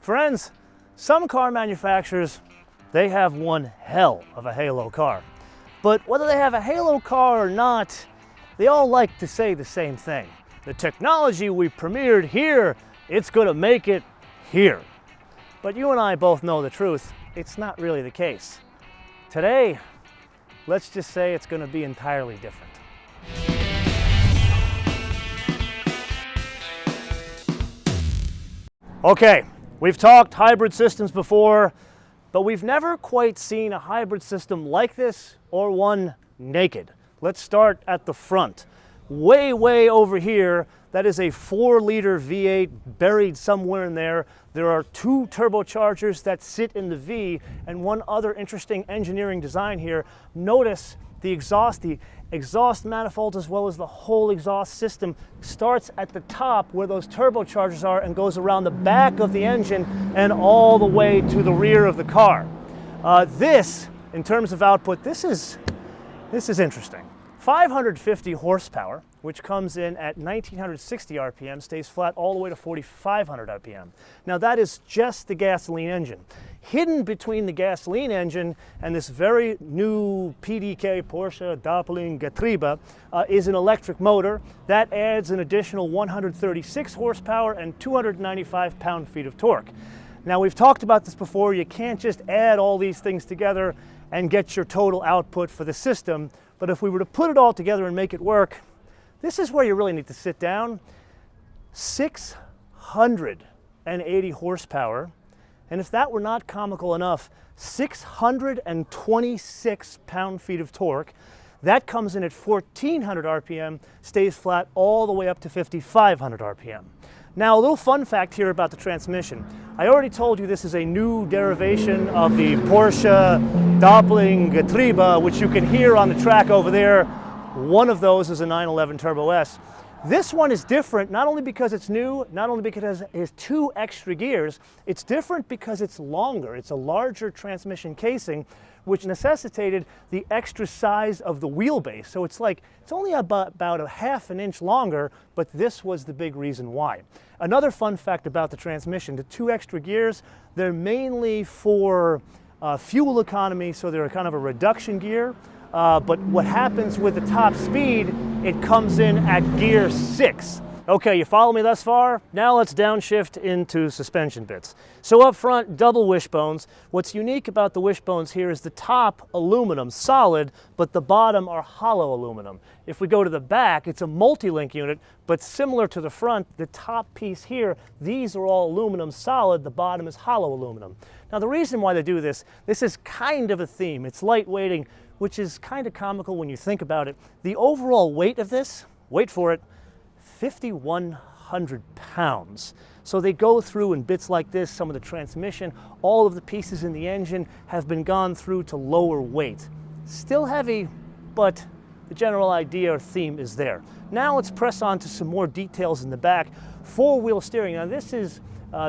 Friends, some car manufacturers, they have one hell of a halo car. But whether they have a halo car or not, they all like to say the same thing. The technology we premiered here, it's gonna make it here. But you and I both know the truth, it's not really the case. Today, let's just say it's gonna be entirely different. Okay, we've talked hybrid systems before, but we've never quite seen a hybrid system like this or one naked. Let's start at the front. Way over here, that is a 4-liter V8 buried somewhere in there. There are 2 turbochargers that sit in the V, and one other interesting engineering design here. Notice the exhaust manifold as well as the whole exhaust system starts at the top where those turbochargers are and goes around the back of the engine and all the way to the rear of the car. This, in terms of output, this is interesting. 550 horsepower, which comes in at 1960 RPM, stays flat all the way to 4,500 RPM. Now that is just the gasoline engine. Hidden between the gasoline engine and this very new PDK Porsche Doppelgetriebe is an electric motor that adds an additional 136 horsepower and 295 pound-feet of torque. Now we've talked about this before, you can't just add all these things together and get your total output for the system, but if we were to put it all together and make it work, this is where you really need to sit down. 680 horsepower, and if that were not comical enough, 626 pound-feet of torque. That comes in at 1,400 RPM, stays flat all the way up to 5,500 RPM. Now, a little fun fact here about the transmission. I already told you this is a new derivation of the Porsche Doppelgetriebe, which you can hear on the track over there. One of those is a 911 Turbo S. This one is different, not only because it's new, not only because it has 2 extra gears, it's different because it's longer. It's a larger transmission casing, which necessitated the extra size of the wheelbase. So it's only about a ½ an inch longer, but this was the big reason why. Another fun fact about the transmission, the 2 extra gears, they're mainly for fuel economy, so they're kind of a reduction gear. But what happens with the top speed, it comes in at gear 6. Okay, you follow me thus far? Now let's downshift into suspension bits. So up front, double wishbones. What's unique about the wishbones here is the top aluminum, solid, but the bottom are hollow aluminum. If we go to the back, it's a multi-link unit, but similar to the front, the top piece here, these are all aluminum solid, the bottom is hollow aluminum. Now the reason why they do this is kind of a theme. It's lightweighting, which is kind of comical when you think about it. The overall weight of this, wait for it, 5,100 pounds. So they go through in bits like this, some of the transmission, all of the pieces in the engine have been gone through to lower weight. Still heavy, but the general idea or theme is there. Now let's press on to some more details in the back. 4-wheel steering. Now this is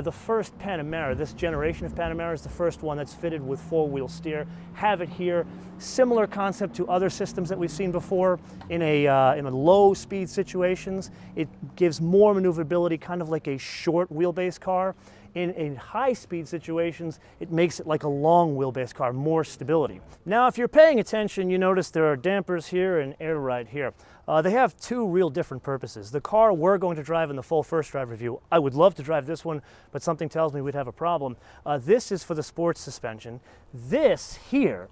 the first Panamera. This generation of Panamera is the first one that's fitted with 4-wheel steer. Have it here. Similar concept to other systems that we've seen before in a low speed situations. It gives more maneuverability, kind of like a short wheelbase car. In high speed situations, it makes it like a long wheelbase car, more stability. Now, if you're paying attention, you notice there are dampers here and air ride here. They have 2 real different purposes. The car we're going to drive in the full first drive review, I would love to drive this one, but something tells me we'd have a problem. This is for the sports suspension. This here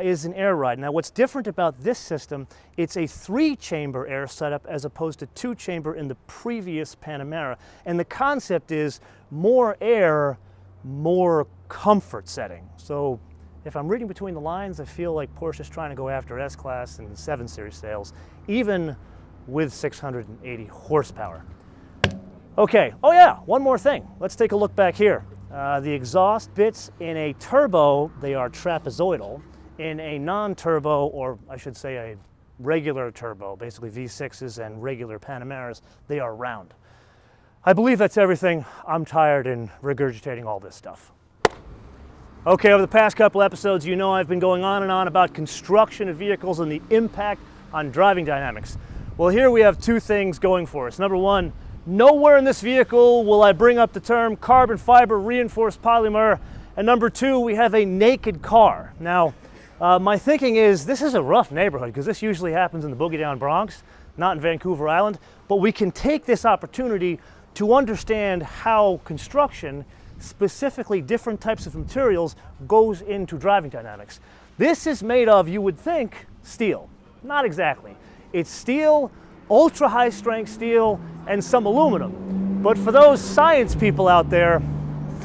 is an air ride. Now what's different about this system, it's a 3-chamber air setup as opposed to 2-chamber in the previous Panamera. And the concept is more air, more comfort setting. So if I'm reading between the lines, I feel like Porsche's trying to go after S-Class and 7 Series sales, even with 680 horsepower. Okay, oh yeah, one more thing. Let's take a look back here. The exhaust bits in a turbo, they are trapezoidal. In a non-turbo, or I should say a regular turbo, basically V6s and regular Panameras, they are round. I believe that's everything. I'm tired in regurgitating all this stuff. Okay, over the past couple episodes, you know I've been going on and on about construction of vehicles and the impact on driving dynamics. Well, here we have 2 things going for us. Number 1, nowhere in this vehicle will I bring up the term carbon fiber reinforced polymer. And number two, we have a naked car. Now, my thinking is this is a rough neighborhood because this usually happens in the boogie down Bronx, not in Vancouver Island, but we can take this opportunity to understand how construction, specifically different types of materials, goes into driving dynamics. This is made of, you would think, steel. Not exactly. It's steel, ultra high strength steel, and some aluminum. But for those science people out there,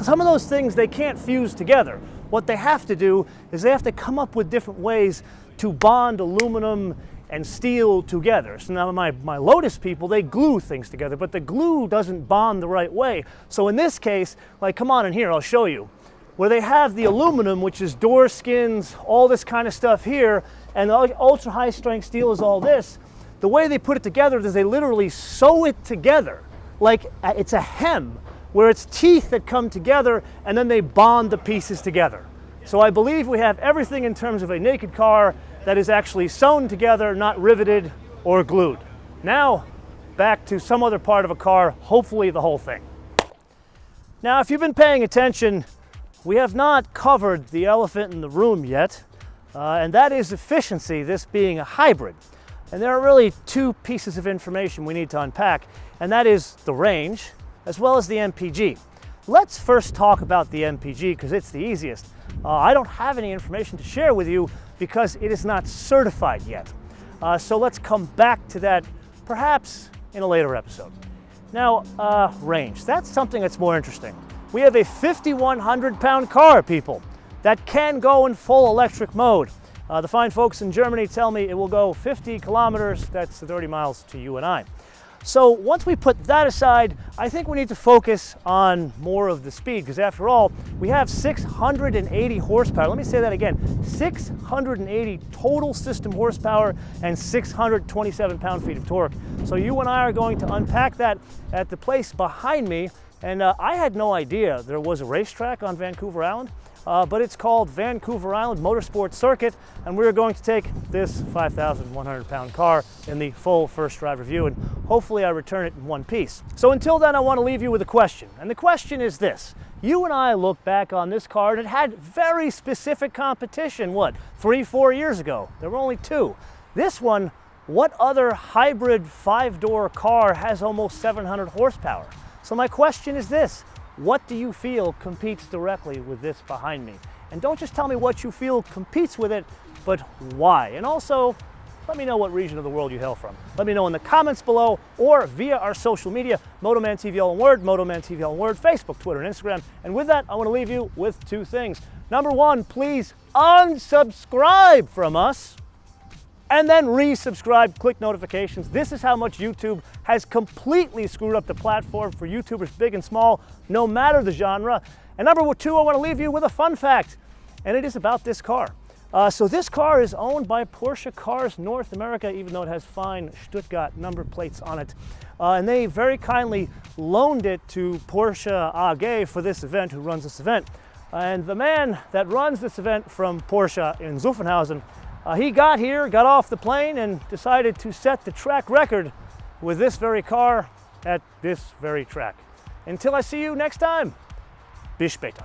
some of those things they can't fuse together. What they have to do is they have to come up with different ways to bond aluminum and steel together. So now my Lotus people, they glue things together, but the glue doesn't bond the right way. So in this case, like, come on in here, I'll show you. Where they have the aluminum, which is door skins, all this kind of stuff here, and the ultra high strength steel is all this, the way they put it together is they literally sew it together. Like it's a hem, where it's teeth that come together and then they bond the pieces together. So I believe we have everything in terms of a naked car that is actually sewn together, not riveted or glued. Now, back to some other part of a car, hopefully the whole thing. Now, if you've been paying attention, we have not covered the elephant in the room yet, and that is efficiency, this being a hybrid. And there are really two pieces of information we need to unpack, and that is the range, as well as the MPG. Let's first talk about the MPG because it's the easiest. I don't have any information to share with you because it is not certified yet. So let's come back to that perhaps in a later episode. Now, range, that's something that's more interesting. We have a 5,100 pound car, people, that can go in full electric mode. The fine folks in Germany tell me it will go 50 kilometers, that's 30 miles to you and I. So once we put that aside, I think we need to focus on more of the speed, because after all, we have 680 horsepower. Let me say that again, 680 total system horsepower and 627 pound-feet of torque. So you and I are going to unpack that at the place behind me. And I had no idea there was a racetrack on Vancouver Island, but it's called Vancouver Island Motorsports Circuit, and we're going to take this 5,100 pound car in the full first drive review, and hopefully I return it in one piece. So until then, I want to leave you with a question, and the question is this. You and I look back on this car, and it had very specific competition, 3-4 years ago? There were only two. This one, what other hybrid 5-door car has almost 700 horsepower? So my question is this, what do you feel competes directly with this behind me? And don't just tell me what you feel competes with it, but why? And also, let me know what region of the world you hail from. Let me know in the comments below or via our social media, MotoManTV all in word, MotoManTV all in word, Facebook, Twitter, and Instagram. And with that, I want to leave you with two things. Number one, please unsubscribe from us. And then resubscribe, click notifications. This is how much YouTube has completely screwed up the platform for YouTubers big and small, no matter the genre. And number two, I want to leave you with a fun fact, and it is about this car. So this car is owned by Porsche Cars North America, even though it has fine Stuttgart number plates on it. And they very kindly loaned it to Porsche AG for this event, who runs this event. And the man that runs this event from Porsche in Zuffenhausen, he got here, got off the plane, and decided to set the track record with this very car at this very track. Until I see you next time, bis später.